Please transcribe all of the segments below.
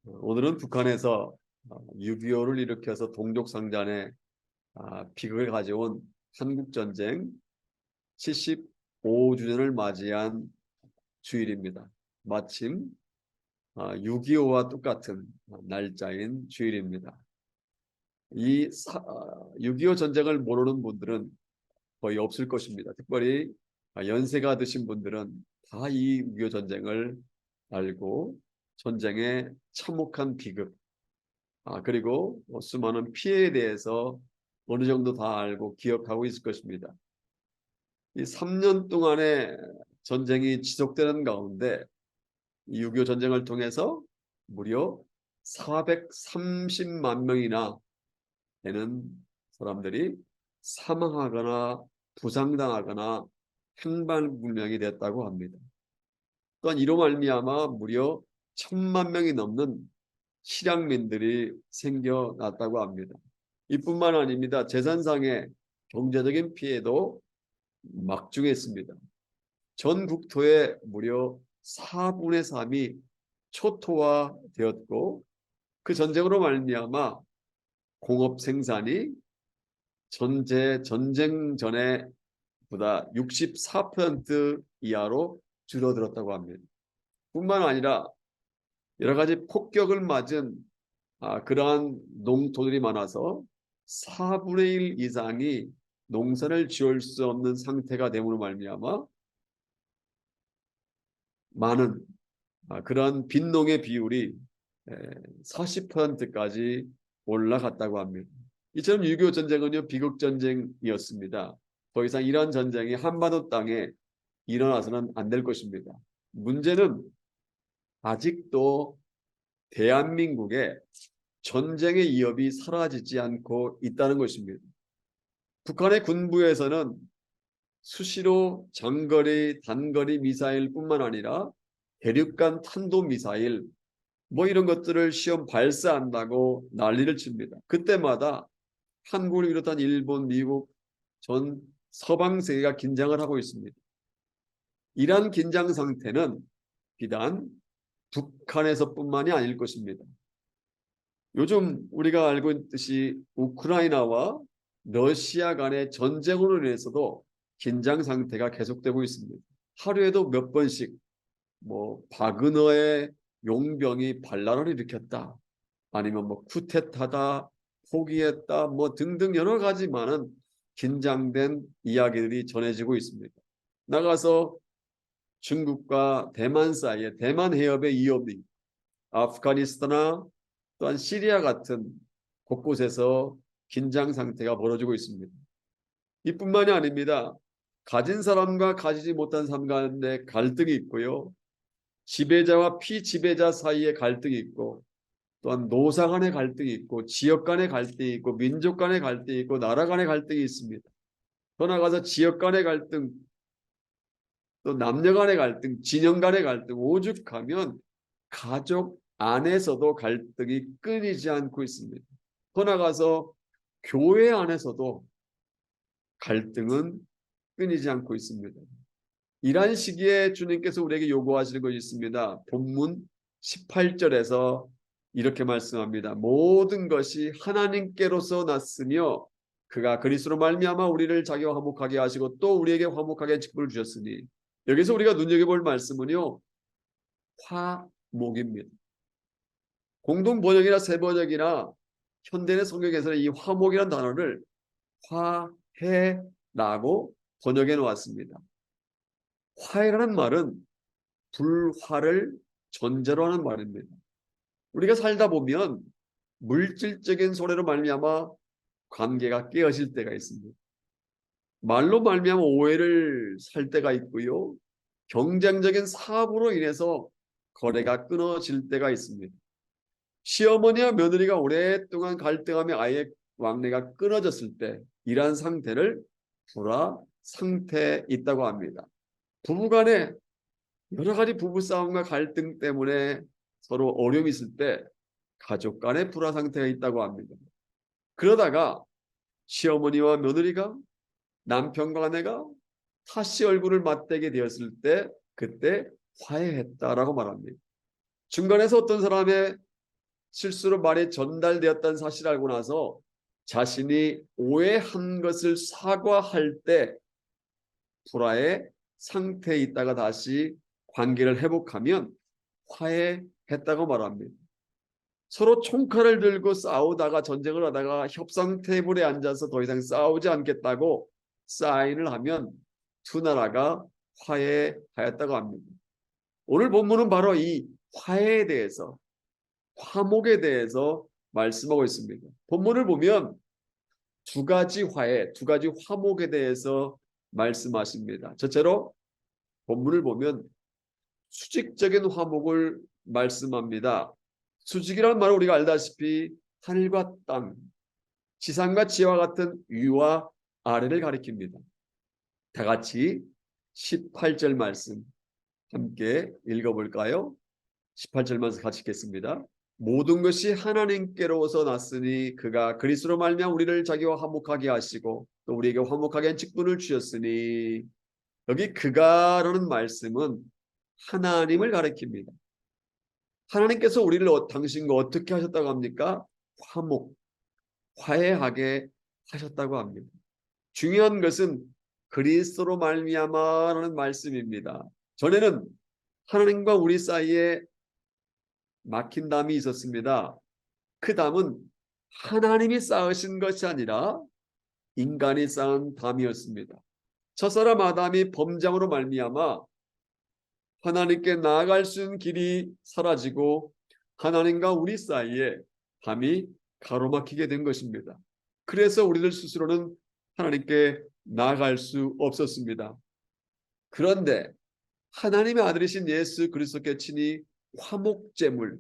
오늘은 북한에서 6.25를 일으켜서 동족상잔의 비극을 가져온 한국전쟁 75주년을 맞이한 주일입니다. 마침 6.25와 똑같은 날짜인 주일입니다. 6.25 전쟁을 모르는 분들은 거의 없을 것입니다. 특별히 연세가 드신 분들은 다 이 6.25 전쟁을 알고 전쟁의 참혹한 비극, 그리고 수많은 피해에 대해서 어느 정도 다 알고 기억하고 있을 것입니다. 이 3년 동안의 전쟁이 지속되는 가운데 이 6.25 전쟁을 통해서 무려 430만 명이나 되는 사람들이 사망하거나 부상당하거나 행방불명이 됐다고 합니다. 또한 이로 말미암아 무려 1,000만 명이 넘는 실향민들이 생겨났다고 합니다. 이뿐만 아닙니다. 재산상의 경제적인 피해도 막중했습니다. 전 국토의 무려 4분의 3이 초토화되었고 그 전쟁으로 말미암아 공업 생산이 전쟁 전에 보다 64% 이하로 줄어들었다고 합니다. 뿐만 아니라 여러 가지 폭격을 맞은 그러한 농토들이 많아서 4분의 1 이상이 농사를 지을 수 없는 상태가 됨으로 말미암아 많은 그러한 빈농의 비율이 40%까지 올라갔다고 합니다. 이처럼 6.25 전쟁은요 비극 전쟁이었습니다. 더 이상 이러한 전쟁이 한반도 땅에 일어나서는 안 될 것입니다. 문제는 아직도 대한민국에 전쟁의 위협이 사라지지 않고 있다는 것입니다. 북한의 군부에서는 수시로 장거리, 단거리 미사일뿐만 아니라 대륙간 탄도미사일 이런 것들을 시험 발사한다고 난리를 칩니다. 그때마다 한국을 비롯한 일본, 미국, 전 서방 세계가 긴장을 하고 있습니다. 이러한 긴장 상태는 비단 북한에서뿐만이 아닐 것입니다. 요즘 우리가 알고 있듯이 우크라이나와 러시아 간의 전쟁으로 인해서도 긴장 상태가 계속되고 있습니다. 하루에도 몇 번씩 바그너의 용병이 반란을 일으켰다, 아니면 쿠데타다, 포기했다, 등등 여러 가지 많은 긴장된 이야기들이 전해지고 있습니다. 나가서 중국과 대만 사이에 대만 해협의 위협이 아프가니스탄이나 또한 시리아 같은 곳곳에서 긴장 상태가 벌어지고 있습니다. 이뿐만이 아닙니다. 가진 사람과 가지지 못한 사람 간의 갈등이 있고요. 지배자와 피지배자 사이의 갈등이 있고, 또한 노사 간의 갈등이 있고, 지역 간의 갈등이 있고, 민족 간의 갈등이 있고, 나라 간의 갈등이 있습니다. 더 나아가서 지역 간의 갈등, 또 남녀 간의 갈등, 진영 간의 갈등, 오죽하면 가족 안에서도 갈등이 끊이지 않고 있습니다. 더 나아가서 교회 안에서도 갈등은 끊이지 않고 있습니다. 이러한 시기에 주님께서 우리에게 요구하시는 것이 있습니다. 본문 18절에서 이렇게 말씀합니다. 모든 것이 하나님께로서 났으며 그가 그리스도로 말미암아 우리를 자기와 화목하게 하시고 또 우리에게 화목하게 직분을 주셨으니, 여기서 우리가 눈여겨볼 말씀은요 화목입니다. 공동 번역이나 새 번역이나 현대의 성경에서는 이 화목이라는 단어를 화해라고 번역해 놓았습니다. 화해라는 말은 불화를 전제로 하는 말입니다. 우리가 살다 보면 물질적인 소리로 말미암아 관계가 깨어질 때가 있습니다. 말로 말미암아 오해를 살 때가 있고요. 경쟁적인 사업으로 인해서 거래가 끊어질 때가 있습니다. 시어머니와 며느리가 오랫동안 갈등하며 아예 왕래가 끊어졌을 때 이러한 상태를 불화 상태에 있다고 합니다. 부부간에 여러 가지 부부싸움과 갈등 때문에 서로 어려움이 있을 때 가족 간의 불화 상태가 있다고 합니다. 그러다가 시어머니와 며느리가, 남편과 아내가 다시 얼굴을 맞대게 되었을 때 그때 화해했다라고 말합니다. 중간에서 어떤 사람의 실수로 말이 전달되었다는 사실을 알고 나서 자신이 오해한 것을 사과할 때 불화의 상태에 있다가 다시 관계를 회복하면 화해했다고 말합니다. 서로 총칼을 들고 싸우다가 전쟁을 하다가 협상 테이블에 앉아서 더 이상 싸우지 않겠다고 사인을 하면 두 나라가 화해하였다고 합니다. 오늘 본문은 바로 이 화해에 대해서, 화목에 대해서 말씀하고 있습니다. 본문을 보면 두 가지 화해, 두 가지 화목에 대해서 말씀하십니다. 첫째로 본문을 보면 수직적인 화목을 말씀합니다. 수직이라는 말은 우리가 알다시피 하늘과 땅, 지상과 지와 같은 위와 아래를 가리킵니다. 다 같이 18절 말씀 함께 읽어볼까요? 18절 말씀 같이 읽겠습니다. 모든 것이 하나님께로서 났으니 그가 그리스도로 말미암아 우리를 자기와 화목하게 하시고 또 우리에게 화목하게 한 직분을 주셨으니, 여기 그가라는 말씀은 하나님을 가리킵니다. 하나님께서 우리를 당신과 어떻게 하셨다고 합니까? 화목, 화해하게 하셨다고 합니다. 중요한 것은 그리스도로 말미암아라는 말씀입니다. 전에는 하나님과 우리 사이에 막힌 담이 있었습니다. 그 담은 하나님이 쌓으신 것이 아니라 인간이 쌓은 담이었습니다. 첫사람 아담이 범장으로 말미암아 하나님께 나아갈 수 있는 길이 사라지고 하나님과 우리 사이에 담이 가로막히게 된 것입니다. 그래서 우리들 스스로는 하나님께 나아갈 수 없었습니다. 그런데 하나님의 아들이신 예수 그리스도께 친히 화목제물,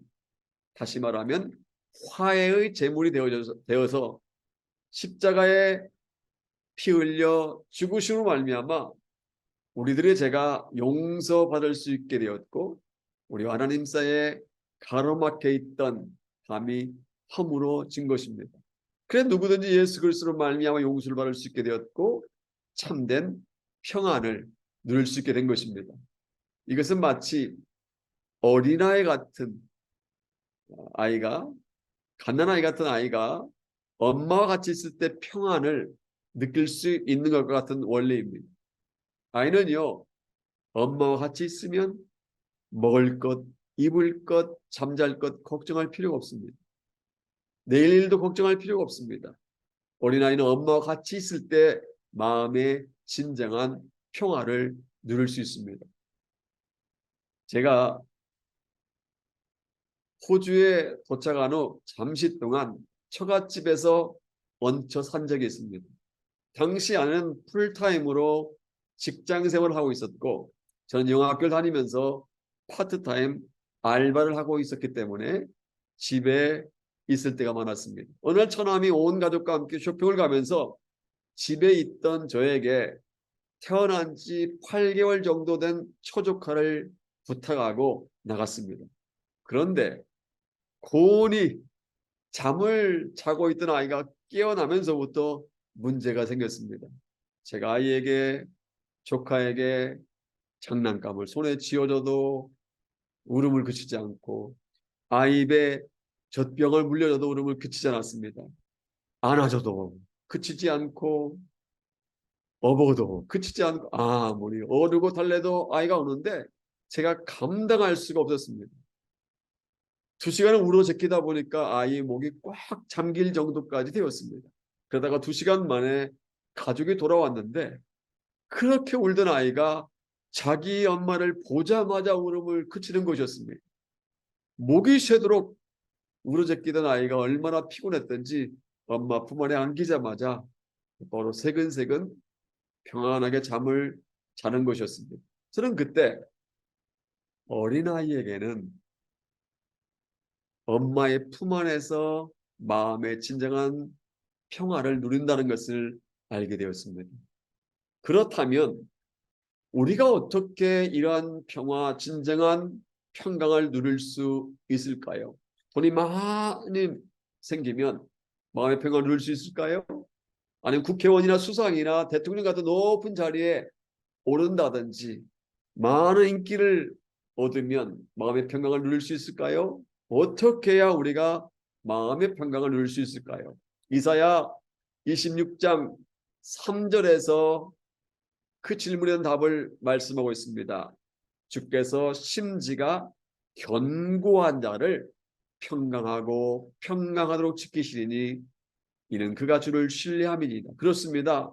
다시 말하면 화해의 제물이 되어서 십자가에 피 흘려 죽으심으로 말미암아 우리들의 죄가 용서받을 수 있게 되었고 우리와 하나님 사이에 가로막혀 있던 담이 허물어진 것입니다. 그래서 누구든지 예수 그리스도로 말미암아 용서를 받을 수 있게 되었고 참된 평안을 누릴 수 있게 된 것입니다. 이것은 마치 어린아이 같은 아이가, 갓난아이 같은 아이가 엄마와 같이 있을 때 평안을 느낄 수 있는 것과 같은 원리입니다. 아이는요, 엄마와 같이 있으면 먹을 것, 입을 것, 잠잘 것 걱정할 필요가 없습니다. 내일 일도 걱정할 필요가 없습니다. 어린아이는 엄마와 같이 있을 때 마음의 진정한 평화를 누릴 수 있습니다. 제가 호주에 도착한 후 잠시 동안 처갓집에서 얹혀 산 적이 있습니다. 당시 아내는 풀타임으로 직장 생활을 하고 있었고 저는 영어학교를 다니면서 파트타임 알바를 하고 있었기 때문에 집에 있을 때가 많았습니다. 어느 날 처남이 온 가족과 함께 쇼핑을 가면서 집에 있던 저에게 태어난 지 8개월 정도 된 처조카를 부탁하고 나갔습니다. 그런데 고온이 잠을 자고 있던 아이가 깨어나면서부터 문제가 생겼습니다. 제가 아이에게, 조카에게 장난감을 손에 쥐어줘도 울음을 그치지 않고 아이 입에 젖병을 물려줘도 울음을 그치지 않았습니다. 안아줘도 그치지 않고 업어도 그치지 않고 아무리 어르고 달래도 아이가 우는데 제가 감당할 수가 없었습니다. 2시간을 울어 제끼다 보니까 아이의 목이 꽉 잠길 정도까지 되었습니다. 그러다가 2시간 만에 가족이 돌아왔는데 그렇게 울던 아이가 자기 엄마를 보자마자 울음을 그치는 것이었습니다. 목이 새도록 울어 제끼던 아이가 얼마나 피곤했던지 엄마 품 안에 안기자마자 바로 새근새근 평안하게 잠을 자는 것이었습니다. 저는 그때 어린아이에게는 엄마의 품 안에서 마음의 진정한 평화를 누린다는 것을 알게 되었습니다. 그렇다면 우리가 어떻게 이러한 평화, 진정한 평강을 누릴 수 있을까요? 돈이 많이 생기면 마음의 평화를 누릴 수 있을까요? 아니면 국회의원이나 수상이나 대통령 같은 높은 자리에 오른다든지 많은 인기를 얻으면 마음의 평강을 누릴 수 있을까요? 어떻게 해야 우리가 마음의 평강을 누릴 수 있을까요? 이사야 26장 3절에서 그 질문에 대한 답을 말씀하고 있습니다. 주께서 심지가 견고한 자를 평강하고 평강하도록 지키시리니 이는 그가 주를 신뢰함이니이다. 그렇습니다.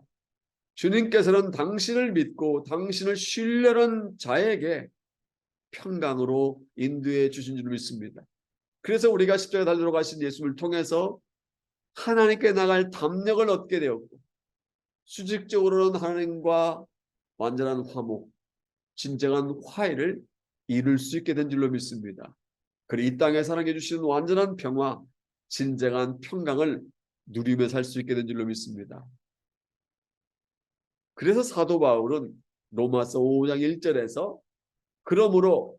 주님께서는 당신을 믿고 당신을 신뢰하는 자에게 평강으로 인도해 주신 줄 믿습니다. 그래서 우리가 십자가에 달려 가신 예수를 통해서 하나님께 나갈 담력을 얻게 되었고, 수직적으로는 하나님과 완전한 화목, 진정한 화해를 이룰 수 있게 된 줄로 믿습니다. 그리고 이 땅에 사랑해 주시는 완전한 평화, 진정한 평강을 누리며 살 수 있게 된 줄로 믿습니다. 그래서 사도 바울은 로마서 5장 1절에서 그러므로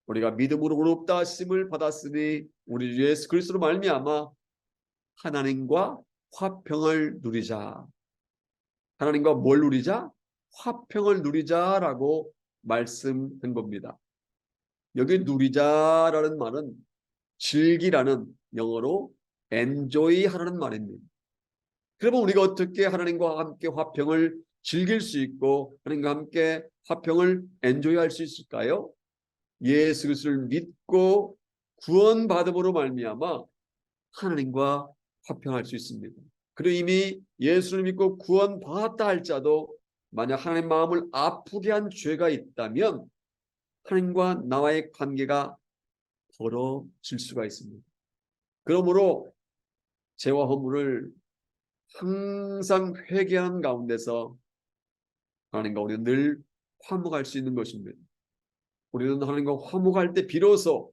우리가 믿음으로 의롭다 하심을 받았으니 우리 주 예수 그리스도로 말미암아 하나님과 화평을 누리자. 하나님과 뭘 누리자? 화평을 누리자라고 말씀한 겁니다. 여기 누리자라는 말은 즐기라는 영어로 enjoy 하라는 말입니다. 그러면 우리가 어떻게 하나님과 함께 화평을 즐길 수 있고 하나님과 함께 화평을 enjoy 할 수 있을까요? 예수 그리스도를 믿고 구원받음으로 말미암아 하나님과 화평할 수 있습니다. 그리고 이미 예수를 믿고 구원받았다 할지라도 만약 하나님 마음을 아프게 한 죄가 있다면 하나님과 나와의 관계가 벌어질 수가 있습니다. 그러므로 죄와 허물을 항상 회개하는 가운데서 하나님과 우리는 늘 화목할 수 있는 것입니다. 우리는 하나님과 화목할 때 비로소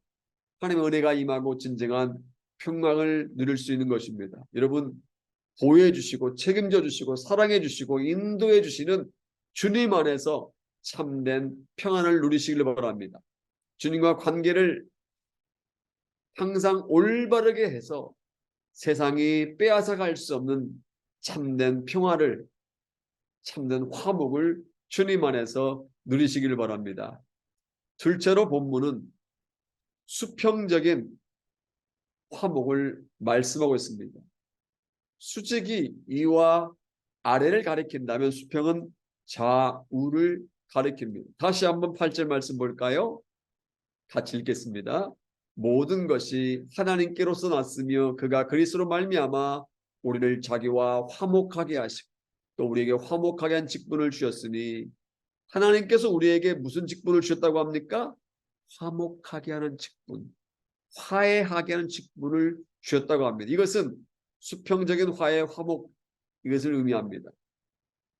하나님의 은혜가 임하고 진정한 평강을 누릴 수 있는 것입니다. 여러분, 보호해 주시고 책임져 주시고 사랑해 주시고 인도해 주시는 주님 안에서 참된 평안을 누리시길 바랍니다. 주님과 관계를 항상 올바르게 해서 세상이 빼앗아갈 수 없는 참된 평화를, 참된 화목을 주님 안에서 누리시길 바랍니다. 둘째로 본문은 수평적인 화목을 말씀하고 있습니다. 수직이 위와 아래를 가리킨다면 수평은 좌우를 가리킵니다. 다시 한번 8절 말씀 볼까요? 같이 읽겠습니다. 모든 것이 하나님께로서 났으며 그가 그리스도로 말미암아 우리를 자기와 화목하게 하시고 또 우리에게 화목하게 한 직분을 주셨으니 하나님께서 우리에게 무슨 직분을 주셨다고 합니까? 화목하게 하는 직분, 화해하게 하는 직분을 주셨다고 합니다. 이것은 수평적인 화해, 화목 이것을 의미합니다.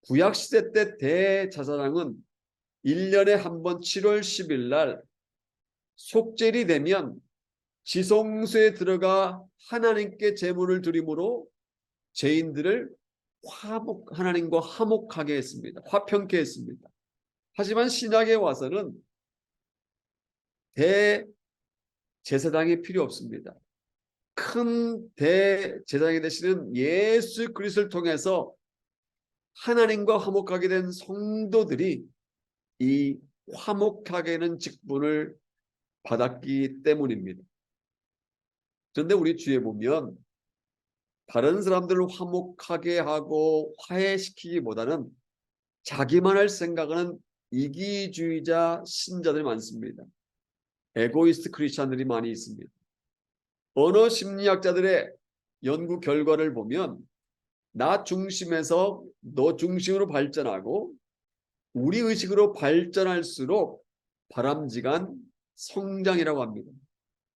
구약시대 때 대제사장은 1년에 한 번 7월 10일 날 속죄일이 되면 지성소에 들어가 하나님께 제물을 드림으로 죄인들을 하나님과 화목하게 했습니다. 화평케 했습니다. 하지만 신약에 와서는 대제사장이 필요 없습니다. 큰 대제사장이 되시는 예수 그리스도를 통해서 하나님과 화목하게 된 성도들이 이 화목하게 하는 직분을 받았기 때문입니다. 그런데 우리 주위에 보면 다른 사람들을 화목하게 하고 화해시키기보다는 자기만 할 생각하는 이기주의자 신자들이 많습니다. 에고이스트 크리스찬들이 많이 있습니다. 언어 심리학자들의 연구 결과를 보면 나 중심에서 너 중심으로 발전하고 우리 의식으로 발전할수록 바람직한 성장이라고 합니다.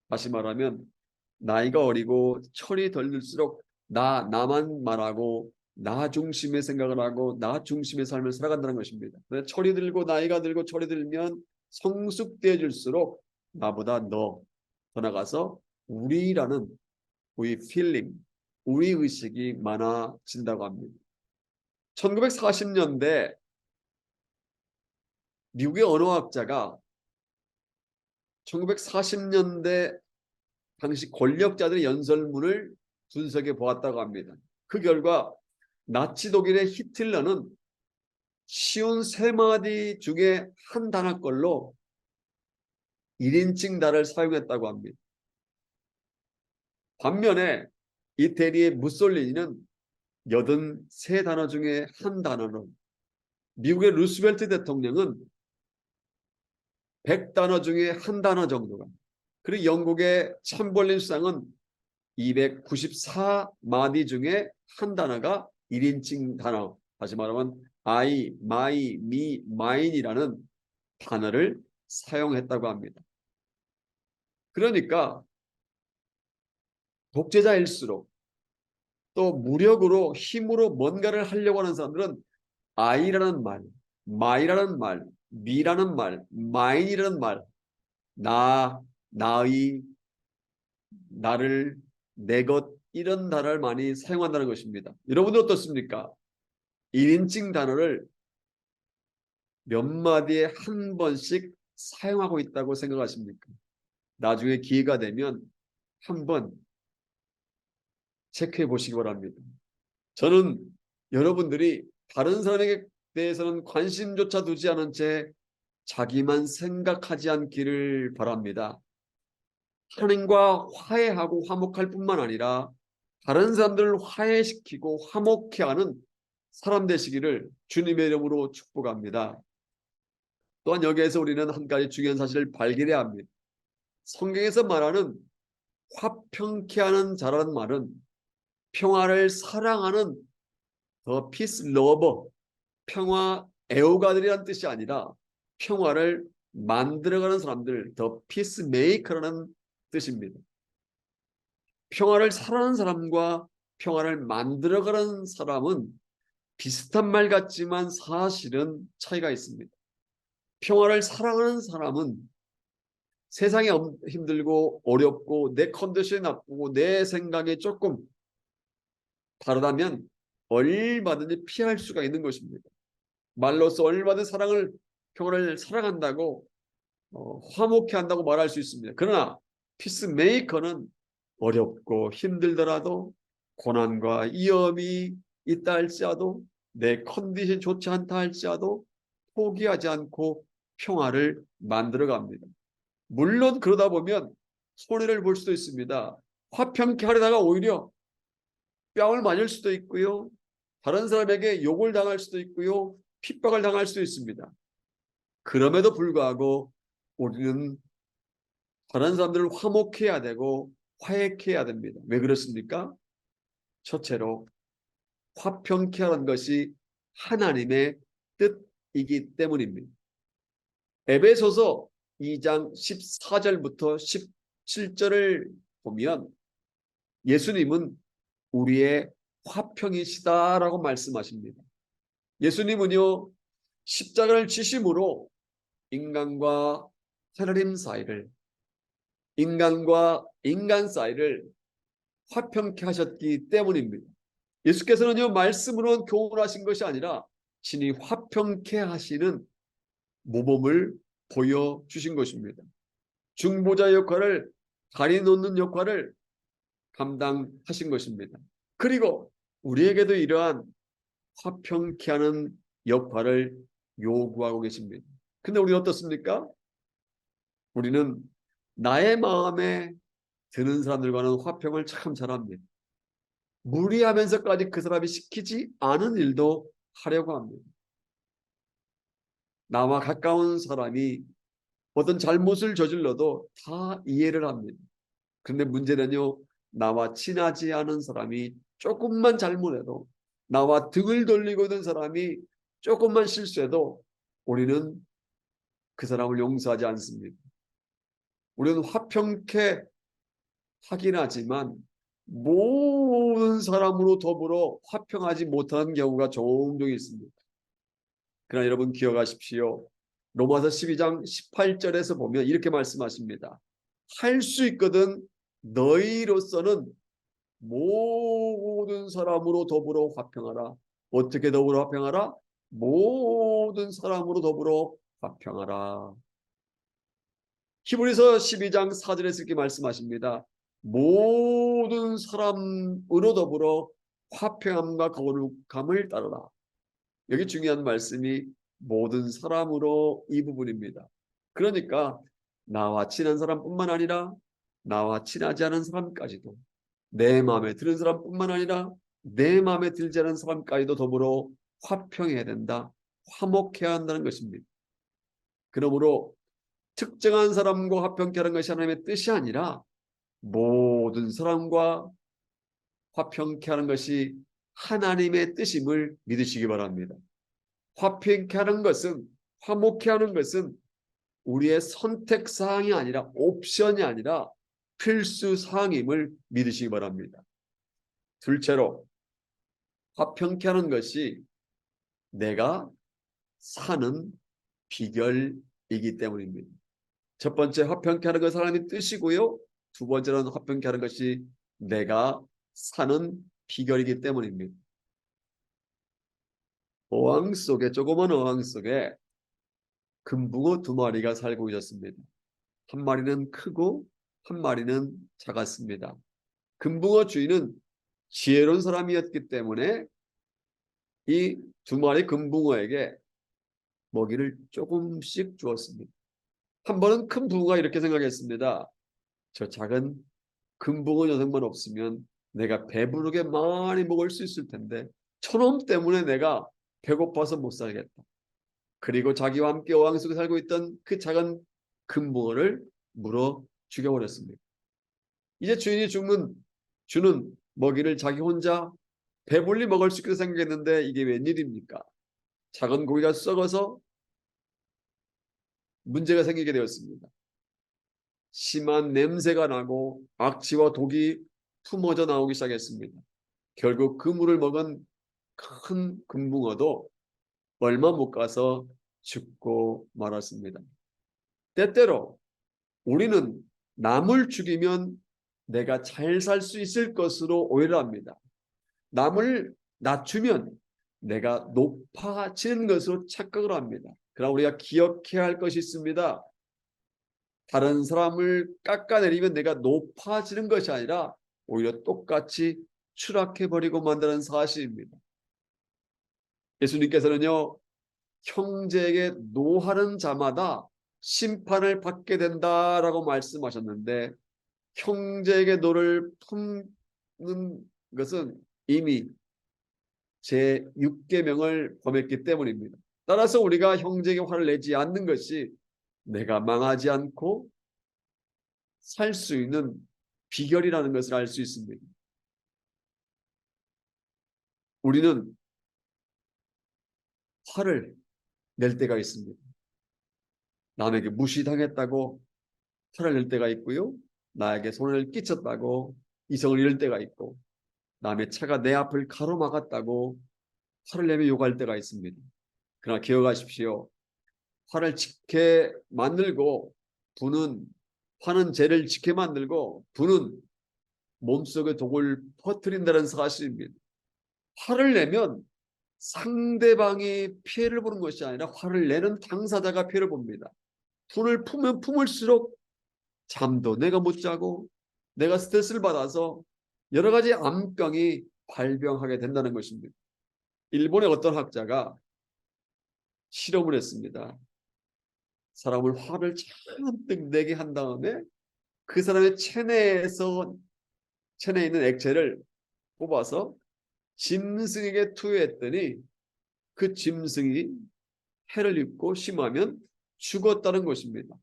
다시 말하면 나이가 어리고 철이 덜 들수록 나만 말하고 나 중심의 생각을 하고 나 중심의 삶을 살아간다는 것입니다. 철이 들고 나이가 들고 철이 들면 성숙되어질수록 나보다 더 나가서 우리라는 우리 필링, 우리 의식이 많아진다고 합니다. 1940년대 미국의 언어학자가 1940년대 당시 권력자들의 연설문을 분석해 보았다고 합니다. 그 결과 나치 독일의 히틀러는 쉬운 3마디 중에 한 단어꼴로 1인칭 단어를 사용했다고 합니다. 반면에 이태리의 무솔리니는 83단어 중에 한 단어로, 미국의 루스벨트 대통령은 100단어 중에 한 단어 정도가, 그리고 영국의 챔벌린 수상은 294마디 중에 한 단어가 1인칭 단어, 다시 말하면 I, my, me, mine이라는 단어를 사용했다고 합니다. 그러니까 독재자일수록 또 무력으로 힘으로 뭔가를 하려고 하는 사람들은 I라는 말, my라는 말, me라는 말, mine이라는 말, 나, 나의, 나를, 내 것, 이런 단어를 많이 사용한다는 것입니다. 여러분은 어떻습니까? 1인칭 단어를 몇 마디에 한 번씩 사용하고 있다고 생각하십니까? 나중에 기회가 되면 한번 체크해 보시기 바랍니다. 저는 여러분들이 다른 사람에게 대해서는 관심조차 두지 않은 채 자기만 생각하지 않기를 바랍니다. 하나님과 화해하고 화목할 뿐만 아니라 다른 사람들을 화해시키고 화목케 하는 사람 되시기를 주님의 이름으로 축복합니다. 또한 여기에서 우리는 한 가지 중요한 사실을 발견해야 합니다. 성경에서 말하는 화평케 하는 자라는 말은 평화를 사랑하는 더 피스 러버, 평화 애호가들이란 뜻이 아니라 평화를 만들어가는 사람들, 더 피스 메이커라는 뜻입니다. 평화를 사랑하는 사람과 평화를 만들어가는 사람은 비슷한 말 같지만 사실은 차이가 있습니다. 평화를 사랑하는 사람은 세상이 힘들고 어렵고 내 컨디션이 나쁘고 내 생각이 조금 다르다면 얼마든지 피할 수가 있는 것입니다. 말로써 얼마든지 평화를 사랑한다고 화목해 한다고 말할 수 있습니다. 그러나 피스메이커는 어렵고 힘들더라도 고난과 위험이 있다 할지라도 내 컨디션이 좋지 않다 할지라도 포기하지 않고 평화를 만들어 갑니다. 물론 그러다 보면 손해를 볼 수도 있습니다. 화평케 하려다가 오히려 뺨을 맞을 수도 있고요. 다른 사람에게 욕을 당할 수도 있고요. 핍박을 당할 수도 있습니다. 그럼에도 불구하고 우리는 다른 사람들을 화목해야 되고 화해해야 됩니다. 왜 그렇습니까? 첫째로 화평케 하는 것이 하나님의 뜻이기 때문입니다. 에베소서 2장 14절부터 17절을 보면 예수님은 우리의 화평이시다라고 말씀하십니다. 예수님은요, 십자가를 지심으로 인간과 하나님 사이를, 인간과 인간 사이를 화평케 하셨기 때문입니다. 예수께서는요, 말씀으로는 교훈하신 것이 아니라 친히 화평케 하시는 모범을 보여주신 것입니다. 중보자 역할을, 가리놓는 역할을 감당하신 것입니다. 그리고 우리에게도 이러한 화평케 하는 역할을 요구하고 계십니다. 근데 우리 어떻습니까? 우리는 나의 마음에 드는 사람들과는 화평을 참 잘합니다. 무리하면서까지 그 사람이 시키지 않은 일도 하려고 합니다. 나와 가까운 사람이 어떤 잘못을 저질러도 다 이해를 합니다. 그런데 문제는요, 나와 친하지 않은 사람이 조금만 잘못해도, 나와 등을 돌리고 있는 사람이 조금만 실수해도 우리는 그 사람을 용서하지 않습니다. 우리는 화평케 하긴 하지만 모든 사람으로 더불어 화평하지 못하는 경우가 종종 있습니다. 그러나 여러분 기억하십시오. 로마서 12장 18절에서 보면 이렇게 말씀하십니다. 할 수 있거든 너희로서는 모든 사람으로 더불어 화평하라. 어떻게 더불어 화평하라? 모든 사람으로 더불어 화평하라. 히브리서 12장 4절에서 이렇게 말씀하십니다. 모든 사람으로 더불어 화평함과 거룩함을 따르라. 여기 중요한 말씀이 모든 사람으로 이 부분입니다. 그러니까 나와 친한 사람뿐만 아니라 나와 친하지 않은 사람까지도 내 마음에 드는 사람뿐만 아니라 내 마음에 들지 않은 사람까지도 더불어 화평해야 된다. 화목해야 한다는 것입니다. 그러므로 특정한 사람과 화평케 하는 것이 하나님의 뜻이 아니라 모든 사람과 화평케 하는 것이 하나님의 뜻임을 믿으시기 바랍니다. 화평케 하는 것은, 화목케 하는 것은 우리의 선택 사항이 아니라, 옵션이 아니라 필수 사항임을 믿으시기 바랍니다. 둘째로, 화평케 하는 것이 내가 사는 비결이기 때문입니다. 첫 번째, 화평케 하는 것은 하나님의 뜻이고요. 두 번째는 화평케 하는 것이 내가 사는 비결이기 때문입니다. 어항 속에, 조그만 어항 속에 금붕어 두 마리가 살고 있었습니다. 한 마리는 크고 한 마리는 작았습니다. 금붕어 주인은 지혜로운 사람이었기 때문에 이 두 마리 금붕어에게 먹이를 조금씩 주었습니다. 한 번은 큰 붕어가 이렇게 생각했습니다. 저 작은 금붕어 녀석만 없으면 내가 배부르게 많이 먹을 수 있을 텐데 저놈 때문에 내가 배고파서 못 살겠다. 그리고 자기와 함께 어항 속에 살고 있던 그 작은 금붕어를 물어 죽여버렸습니다. 이제 주인이 주는 먹이를 자기 혼자 배불리 먹을 수 있게 생각했는데 이게 웬일입니까? 작은 고기가 썩어서 문제가 생기게 되었습니다. 심한 냄새가 나고 악취와 독이 품어져 나오기 시작했습니다. 결국 그 물을 먹은 큰 금붕어도 얼마 못 가서 죽고 말았습니다. 때때로 우리는 남을 죽이면 내가 잘 살 수 있을 것으로 오해를 합니다. 남을 낮추면 내가 높아지는 것으로 착각을 합니다. 그러나 우리가 기억해야 할 것이 있습니다. 다른 사람을 깎아내리면 내가 높아지는 것이 아니라 오히려 똑같이 추락해버리고 만드는 사실입니다. 예수님께서는요, 형제에게 노하는 자마다 심판을 받게 된다라고 말씀하셨는데, 형제에게 노를 품는 것은 이미 제6계명을 범했기 때문입니다. 따라서 우리가 형제에게 화를 내지 않는 것이 내가 망하지 않고 살 수 있는 비결이라는 것을 알 수 있습니다. 우리는 화를 낼 때가 있습니다. 남에게 무시당했다고 화를 낼 때가 있고요. 나에게 손해를 끼쳤다고 이성을 잃을 때가 있고, 남의 차가 내 앞을 가로막았다고 화를 내며 욕할 때가 있습니다. 그러나 기억하십시오. 화를 짓게 만들고 화는 죄를 짓게 만들고 분은 몸속에 독을 퍼뜨린다는 사실입니다. 화를 내면 상대방이 피해를 보는 것이 아니라 화를 내는 당사자가 피해를 봅니다. 분을 품으면 품을수록 잠도 내가 못 자고 내가 스트레스를 받아서 여러 가지 암병이 발병하게 된다는 것입니다. 일본의 어떤 학자가 실험을 했습니다. 사람을 화를 잔뜩 내게 한 다음에 그 사람의 체내에 있는 액체를 뽑아서 짐승에게 투여했더니 그 짐승이 해를 입고 심하면 죽었다는 것입니다.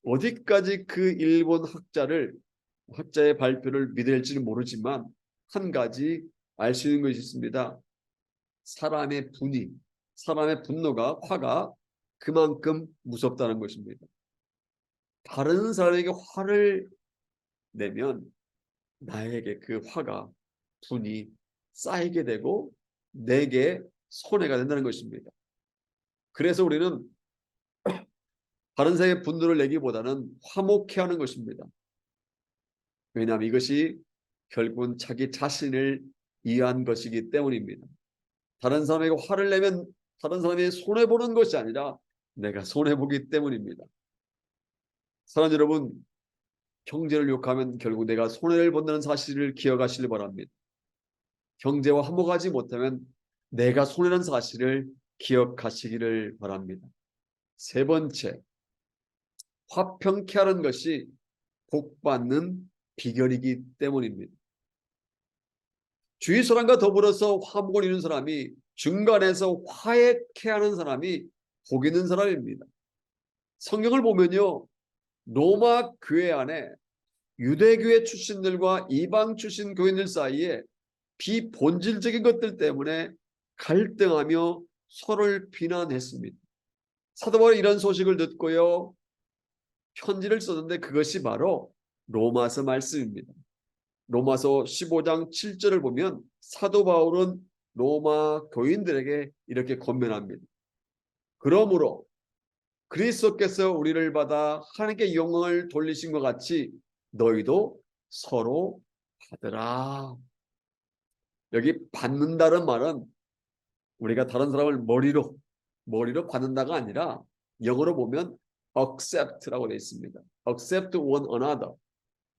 어디까지 그 일본 학자의 발표를 믿어야 할지는 모르지만 한 가지 알 수 있는 것이 있습니다. 사람의 분노가, 화가 그만큼 무섭다는 것입니다. 다른 사람에게 화를 내면 나에게 그 화가, 분이 쌓이게 되고 내게 손해가 된다는 것입니다. 그래서 우리는 다른 사람에게 분노를 내기보다는 화목해 하는 것입니다. 왜냐하면 이것이 결국은 자기 자신을 위한 것이기 때문입니다. 다른 사람에게 화를 내면 다른 사람이 손해보는 것이 아니라 내가 손해보기 때문입니다. 사랑하는 여러분, 형제를 욕하면 결국 내가 손해를 본다는 사실을 기억하시길 바랍니다. 형제와 화목하지 못하면 내가 손해라는 사실을 기억하시기를 바랍니다. 세 번째, 화평케 하는 것이 복받는 비결이기 때문입니다. 주위 사람과 더불어서 화목을 이루는 사람이, 중간에서 화해케 하는 사람이 복 있는 사람입니다. 성경을 보면요, 로마 교회 안에 유대교회 출신들과 이방 출신 교인들 사이에 비본질적인 것들 때문에 갈등하며 서로를 비난했습니다. 사도 바울이 이런 소식을 듣고요, 편지를 썼는데 그것이 바로 로마서 말씀입니다. 로마서 15장 7절을 보면 사도 바울은 로마 교인들에게 이렇게 권면합니다. 그러므로 그리스도께서 우리를 받아 하나님께 영광을 돌리신 것 같이 너희도 서로 받으라. 여기 받는다는 말은 우리가 다른 사람을 머리로 받는다가 아니라 영어로 보면 accept라고 되어 있습니다. accept one another.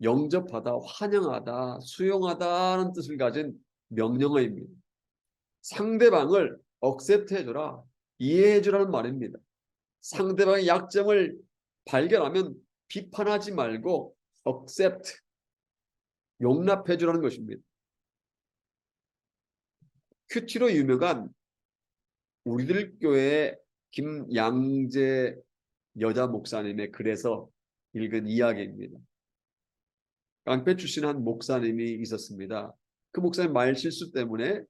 영접하다, 환영하다, 수용하다는 뜻을 가진 명령어입니다. 상대방을 accept 해주라, 이해해주라는 말입니다. 상대방의 약점을 발견하면 비판하지 말고 accept, 용납해주라는 것입니다. 큐티로 유명한 우리들 교회 김양재 여자 목사님의 글에서 읽은 이야기입니다. 깡패 출신 한 목사님이 있었습니다. 그 목사님 말 실수 때문에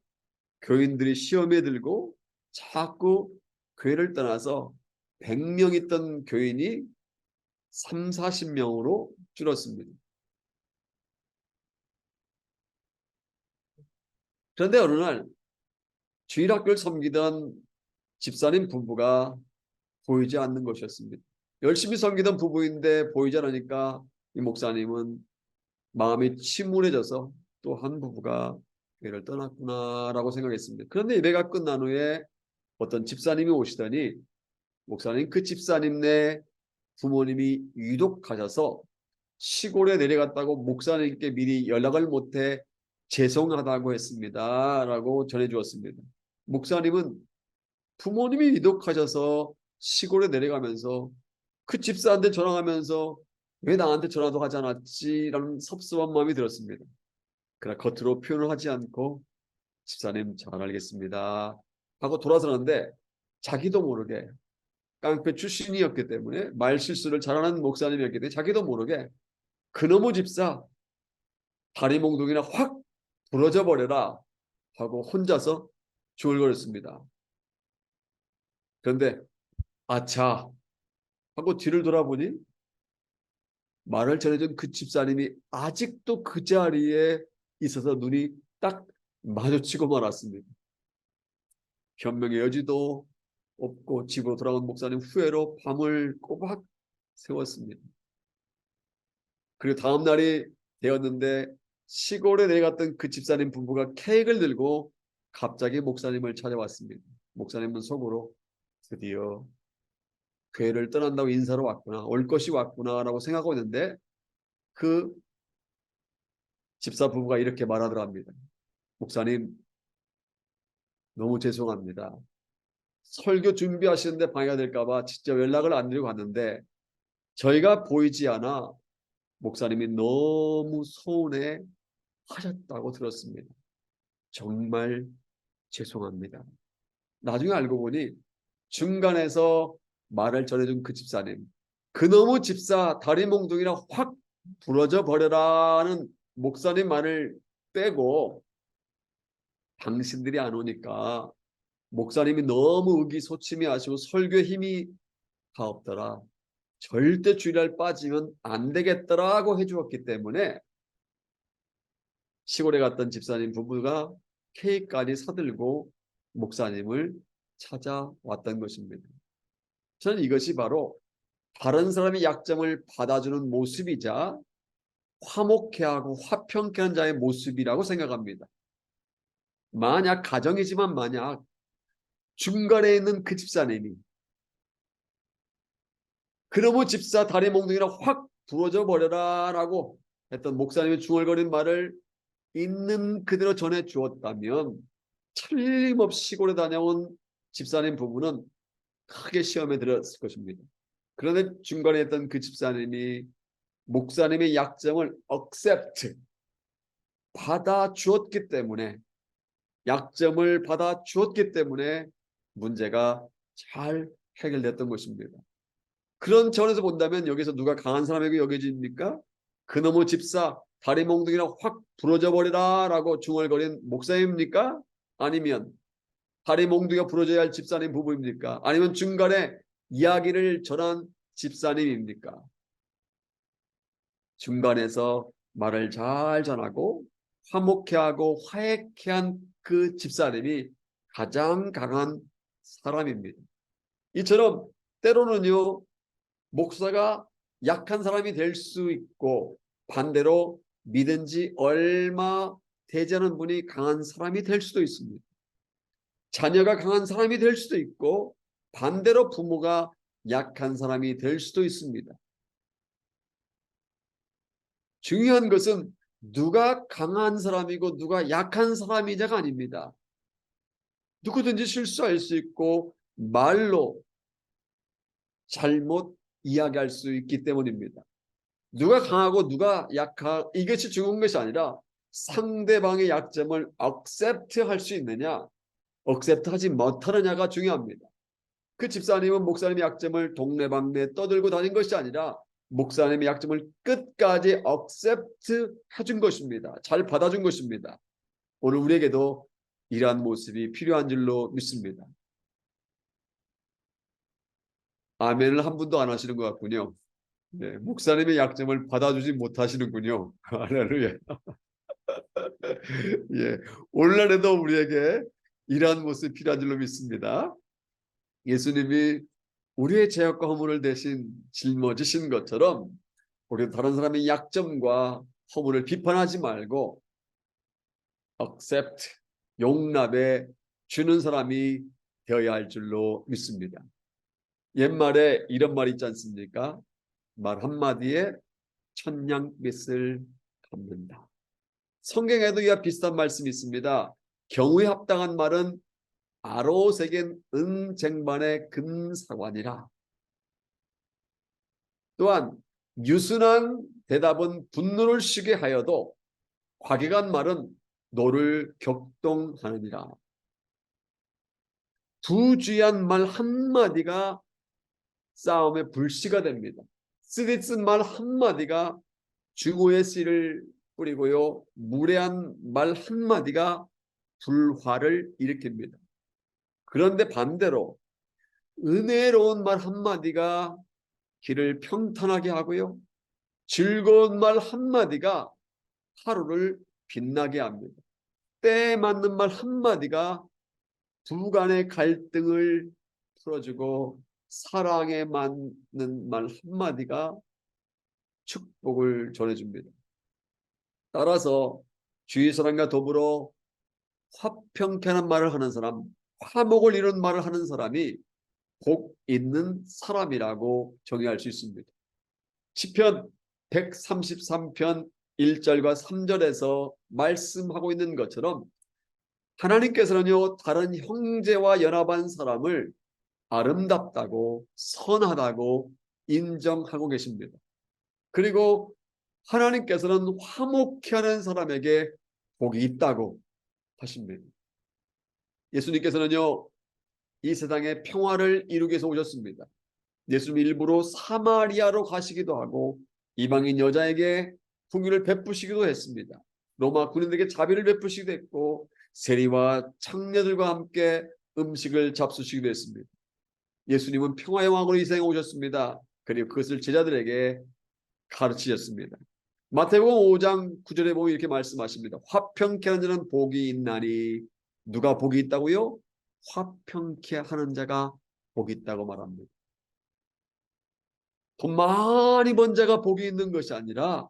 교인들이 시험에 들고 자꾸 교회를 떠나서 100명 있던 교인이 3, 40명으로 줄었습니다. 그런데 어느 날 주일학교를 섬기던 집사님 부부가 보이지 않는 것이었습니다. 열심히 섬기던 부부인데 보이지 않으니까 이 목사님은 마음이 침울해져서 또 한 부부가 교회를 떠났구나라고 생각했습니다. 그런데 예배가 끝난 후에 어떤 집사님이 오시더니 목사님, 그 집사님네 부모님이 위독하셔서 시골에 내려갔다고 목사님께 미리 연락을 못해 죄송하다고 했습니다 라고 전해주었습니다. 목사님은 부모님이 위독하셔서 시골에 내려가면서 그 집사한테 전화하면서 왜 나한테 전화도 하지 않았지? 라는 섭섭한 마음이 들었습니다. 그러나 겉으로 표현을 하지 않고 집사님 잘 알겠습니다 하고 돌아서는데 자기도 모르게 깡패 출신이었기 때문에 말 실수를 잘하는 목사님이었기 때문에 자기도 모르게 그놈의 집사 다리 몽둥이나 확 부러져 버려라 하고 혼자서 중얼거렸습니다. 그런데 아차 하고 뒤를 돌아보니 말을 전해준 그 집사님이 아직도 그 자리에 있어서 눈이 딱 마주치고 말았습니다. 변명의 여지도 없고 집으로 돌아온 목사님 후회로 밤을 꼬박 세웠습니다. 그리고 다음 날이 되었는데 시골에 내려갔던 그 집사님 부부가 케이크를 들고 갑자기 목사님을 찾아왔습니다. 목사님은 속으로 드디어 교회를 떠난다고 인사로 왔구나, 올 것이 왔구나라고 생각하고 있는데 그 집사 부부가 이렇게 말하더랍니다. 목사님, 너무 죄송합니다. 설교 준비하시는데 방해가 될까봐 직접 연락을 안 드리고 갔는데 저희가 보이지 않아 목사님이 너무 서운해 하셨다고 들었습니다. 정말 죄송합니다. 나중에 알고 보니 중간에서 말을 전해준 그 집사님, 그놈의 집사 다리 몽둥이나 확 부러져 버려라는 목사님 말을 빼고 당신들이 안 오니까 목사님이 너무 의기소침해 하시고 설교에 힘이 다 없더라. 절대 주일날 빠지면 안 되겠더라고 해주었기 때문에 시골에 갔던 집사님 부부가 케이크까지 사들고 목사님을 찾아왔던 것입니다. 저는 이것이 바로 다른 사람의 약점을 받아주는 모습이자 화목케 하고 화평케 하는 자의 모습이라고 생각합니다. 만약 가정이지만 만약 중간에 있는 그 집사님이 그놈의 집사 다리 몽둥이나 확 부러져 버려라 라고 했던 목사님의 중얼거린 말을 있는 그대로 전해 주었다면 틀림없이 시골에 다녀온 집사님 부부는 크게 시험에 들었을 것입니다. 그런데 중간에 있던 그 집사님이 목사님의 약점을 accept, 받아 주었기 때문에, 약점을 받아 주었기 때문에 문제가 잘 해결됐던 것입니다. 그런 차원에서 본다면 여기서 누가 강한 사람에게 여겨집니까? 그놈의 집사 다리 몽둥이나 확 부러져 버리라 라고 중얼거린 목사입니까? 아니면 다리 몽둥이가 부러져야 할 집사님 부부입니까? 아니면 중간에 이야기를 전한 집사님입니까? 중간에서 말을 잘 전하고 화목해 하고 화해케 한 그 집사님이 가장 강한 사람입니다. 이처럼 때로는요, 목사가 약한 사람이 될 수 있고, 반대로 믿은 지 얼마 되지 않은 분이 강한 사람이 될 수도 있습니다. 자녀가 강한 사람이 될 수도 있고, 반대로 부모가 약한 사람이 될 수도 있습니다. 중요한 것은 누가 강한 사람이고 누가 약한 사람이냐가 아닙니다. 누구든지 실수할 수 있고 말로 잘못 이야기할 수 있기 때문입니다. 누가 강하고 누가 약하고 이것이 중요한 것이 아니라 상대방의 약점을 accept 할 수 있느냐, accept 하지 못하느냐가 중요합니다. 그 집사님은 목사님의 약점을 동네방네 떠들고 다닌 것이 아니라 목사님의 약점을 끝까지 accept 해준 것입니다. 잘 받아준 것입니다. 오늘 우리에게도 이러한 모습이 필요한 줄로 믿습니다. 아멘을 한 분도 안 하시는 것 같군요. 네, 목사님의 약점을 받아주지 못하시는군요. 할렐루야. 예, 오늘날에도 우리에게 이러한 모습이 필요한 줄로 믿습니다. 예수님이 우리의 죄악과 허물을 대신 짊어지신 것처럼 우리 다른 사람의 약점과 허물을 비판하지 말고 accept, 용납해 주는 사람이 되어야 할 줄로 믿습니다. 옛말에 이런 말 있지 않습니까? 말 한마디에 천냥빚을 갚는다. 성경에도 이와 비슷한 말씀이 있습니다. 경우에 합당한 말은 아로새긴 은쟁반의 금사관이라. 또한 유순한 대답은 분노를 쉬게 하여도 과격한 말은 노를 격동하느니라. 부주의한 말 한마디가 싸움의 불씨가 됩니다. 쓰디쓴 말 한마디가 증오의 씨를 뿌리고요, 무례한 말 한마디가 불화를 일으킵니다. 그런데 반대로 은혜로운 말 한마디가 길을 평탄하게 하고요, 즐거운 말 한마디가 하루를 빛나게 합니다. 때에 맞는 말 한마디가 두 간의 갈등을 풀어주고 사랑에 맞는 말 한마디가 축복을 전해줍니다. 따라서 주위 사람과 더불어 화평케 하는 말을 하는 사람, 화목을 이룬 말을 하는 사람이 복 있는 사람이라고 정의할 수 있습니다. 시편 133편 1절과 3절에서 말씀하고 있는 것처럼 하나님께서는요, 다른 형제와 연합한 사람을 아름답다고 선하다고 인정하고 계십니다. 그리고 하나님께서는 화목케 하는 사람에게 복이 있다고 하십니다. 예수님께서는요, 이 세상에 평화를 이루기 위해서 오셨습니다. 예수님 일부러 사마리아로 가시기도 하고 이방인 여자에게 풍요를 베푸시기도 했습니다. 로마 군인들에게 자비를 베푸시기도 했고 세리와 창녀들과 함께 음식을 잡수시기도 했습니다. 예수님은 평화의 왕으로 이 세상에 오셨습니다. 그리고 그것을 제자들에게 가르치셨습니다. 마태복음 5장 9절에 보면 이렇게 말씀하십니다. 화평케 하는 자는 복이 있나니. 누가 복이 있다고요? 화평케 하는 자가 복이 있다고 말합니다. 돈 많이 번 자가 복이 있는 것이 아니라,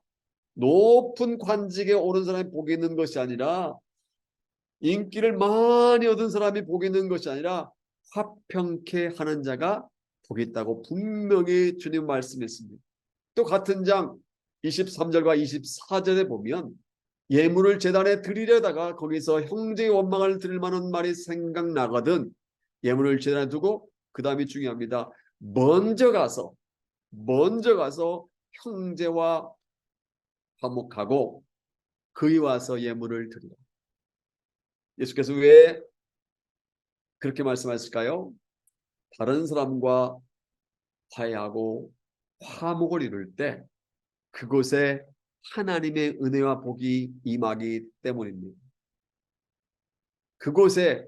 높은 관직에 오른 사람이 복이 있는 것이 아니라, 인기를 많이 얻은 사람이 복이 있는 것이 아니라 화평케 하는 자가 복이 있다고 분명히 주님 말씀했습니다. 또 같은 장 23절과 24절에 보면 예물을 제단에 드리려다가 거기서 형제의 원망을 들을 만한 말이 생각나거든 예물을 제단에 두고, 그 다음이 중요합니다. 먼저 가서 형제와 화목하고 그이 와서 예물을 드리라. 예수께서 왜 그렇게 말씀하실까요? 다른 사람과 화해하고 화목을 이룰 때 그곳에 하나님의 은혜와 복이 임하기 때문입니다. 그곳에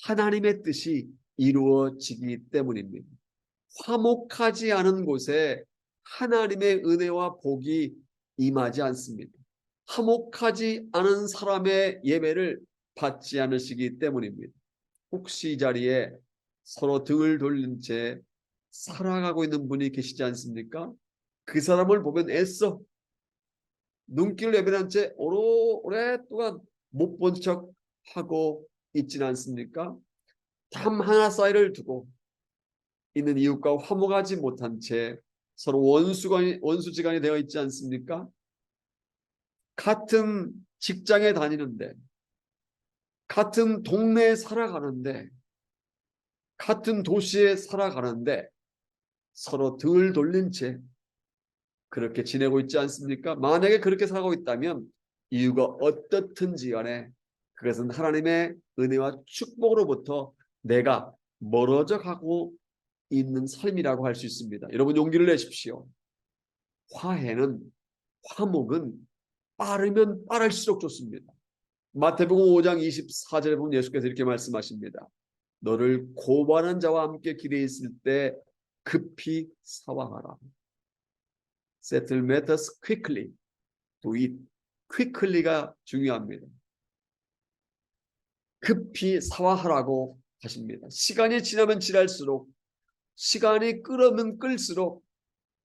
하나님의 뜻이 이루어지기 때문입니다. 화목하지 않은 곳에 하나님의 은혜와 복이 임하지 않습니다. 화목하지 않은 사람의 예배를 받지 않으시기 때문입니다. 혹시 이 자리에 서로 등을 돌린 채 살아가고 있는 분이 계시지 않습니까? 그 사람을 보면 애써 눈길을 내밀은 채 오랫동안 못 본 척 하고 있지는 않습니까? 담 하나 사이를 두고 있는 이웃과 화목하지 못한 채 서로 원수지간이 되어 있지 않습니까? 같은 직장에 다니는데, 같은 동네에 살아가는데, 같은 도시에 살아가는데 서로 등을 돌린 채 그렇게 지내고 있지 않습니까? 만약에 그렇게 살아가고 있다면 이유가 어떻든지 간에 그것은 하나님의 은혜와 축복으로부터 내가 멀어져 가고 있는 삶이라고 할 수 있습니다. 여러분 용기를 내십시오. 화해는 화목은 빠르면 빠를수록 좋습니다. 마태복음 5장 24절에 보면 예수께서 이렇게 말씀하십니다. 너를 고발하는 자와 함께 길에 있을 때 급히 사와하라. Settle matters quickly. Do it quickly가 중요합니다. 급히 사와하라고 하십니다. 시간이 지나면 지날수록, 시간이 끌으면 끌수록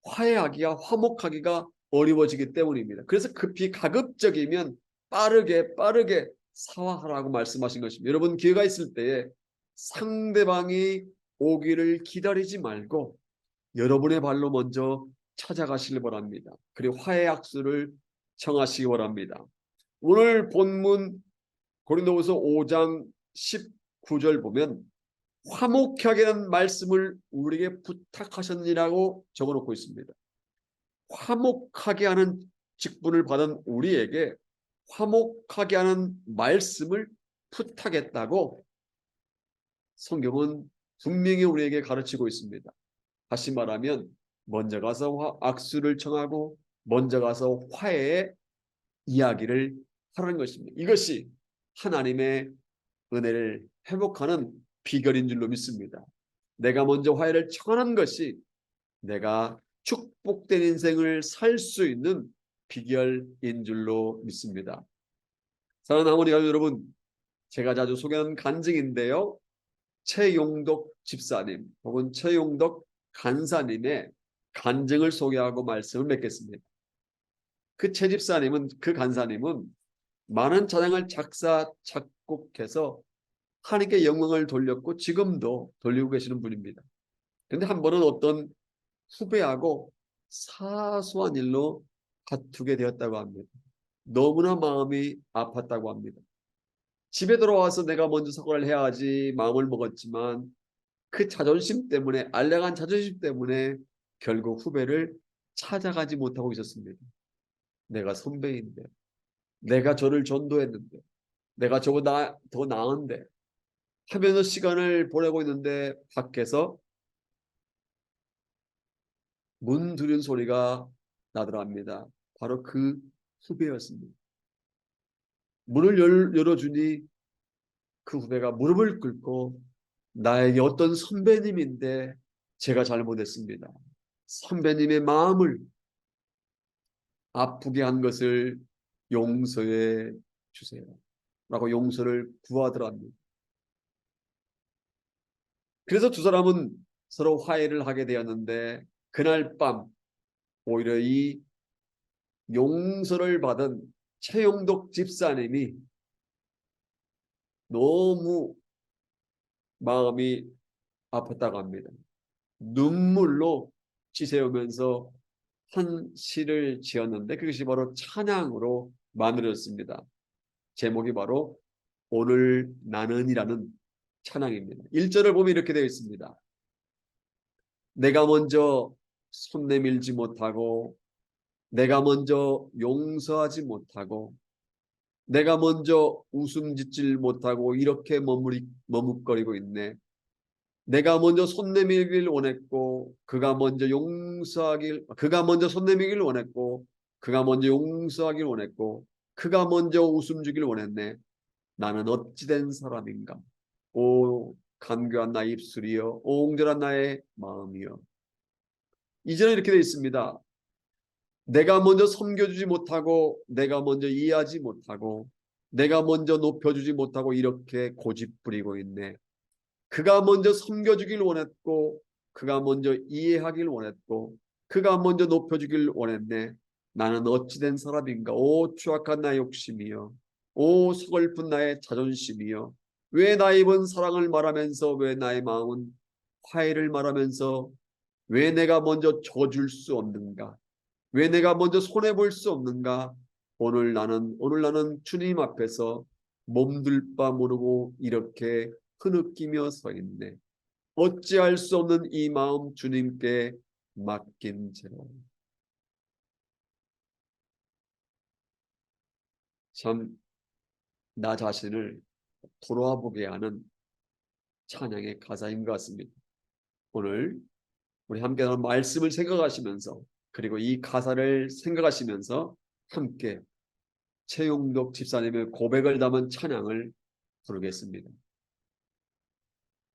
화해하기가, 화목하기가 어려워지기 때문입니다. 그래서 급히 가급적이면 빠르게 사화하라고 말씀하신 것입니다. 여러분 기회가 있을 때에 상대방이 오기를 기다리지 말고 여러분의 발로 먼저 찾아가시길 바랍니다. 그리고 화해 악수를 청하시기 바랍니다. 오늘 본문 고린도후서 5장 19절 보면 화목하게 하는 말씀을 우리에게 부탁하셨느라고 적어놓고 있습니다. 화목하게 하는 직분을 받은 우리에게 화목하게 하는 말씀을 부탁했다고 성경은 분명히 우리에게 가르치고 있습니다. 다시 말하면 먼저 가서 악수를 청하고 먼저 가서 화해의 이야기를 하라는 것입니다. 이것이 하나님의 은혜를 회복하는 비결인 줄로 믿습니다. 내가 먼저 화해를 청하는 것이 내가 축복된 인생을 살 수 있는 비결인 줄로 믿습니다. 사랑하는 어머니 여러분, 제가 자주 소개하는 간증인데요. 최용덕 집사님 혹은 최용덕 간사님의 간증을 소개하고 말씀을 맺겠습니다. 그 최 집사님은, 그 간사님은 많은 찬양을 작곡해서 하나님께 영광을 돌렸고 지금도 돌리고 계시는 분입니다. 그런데 한 번은 어떤 후배하고 사소한 일로 다투게 되었다고 합니다. 너무나 마음이 아팠다고 합니다. 집에 들어와서 내가 먼저 사과를 해야 하지 마음을 먹었지만 그 자존심 때문에, 알량한 자존심 때문에 결국 후배를 찾아가지 못하고 있었습니다. 내가 선배인데, 내가 저를 전도했는데, 내가 저보다 더 나은데 하면서 시간을 보내고 있는데 밖에서 문 두른 소리가 나더랍니다. 바로 그 후배였습니다. 문을 열어주니 그 후배가 무릎을 꿇고 나에게 어떤 선배님인데 제가 잘못했습니다. 선배님의 마음을 아프게 한 것을 용서해 주세요. 라고 용서를 구하더랍니다. 그래서 두 사람은 서로 화해를 하게 되었는데 그날 밤 오히려 이 용서를 받은 최용덕 집사님이 너무 마음이 아팠다고 합니다. 눈물로 지새우면서 한 시를 지었는데 그것이 바로 찬양으로 만들어졌습니다. 제목이 바로 오늘 나는이라는 찬양입니다. 1절을 보면 이렇게 되어 있습니다. 내가 먼저 손 내밀지 못하고 내가 먼저 용서하지 못하고 내가 먼저 웃음 짓질 못하고 이렇게 머뭇거리고 있네. 내가 먼저 손 내밀길 원했고 그가 먼저 손 내밀길 원했고 그가 먼저 용서하길 원했고 그가 먼저 웃음 주길 원했네. 나는 어찌된 사람인가? 오 간교한 나의 입술이여, 오 옹졸한 나의 마음이여. 이제는 이렇게 되어 있습니다. 내가 먼저 섬겨주지 못하고 내가 먼저 이해하지 못하고 내가 먼저 높여주지 못하고 이렇게 고집부리고 있네. 그가 먼저 섬겨주길 원했고 그가 먼저 이해하길 원했고 그가 먼저 높여주길 원했네. 나는 어찌된 사람인가? 오 추악한 나의 욕심이여, 오 서글픈 나의 자존심이여. 왜 나의 입은 사랑을 말하면서 왜 나의 마음은 화해를 말하면서 왜 내가 먼저 줘줄 수 없는가? 왜 내가 먼저 손해볼 수 없는가? 오늘 나는 주님 앞에서 몸둘 바 모르고 이렇게 흐느끼며 서 있네. 어찌할 수 없는 이 마음 주님께 맡긴 채로. 참 나 자신을 돌아보게 하는 찬양의 가사인 것 같습니다. 오늘 우리 함께 나눈 말씀을 생각하시면서 그리고 이 가사를 생각하시면서 함께 최용덕 집사님의 고백을 담은 찬양을 부르겠습니다.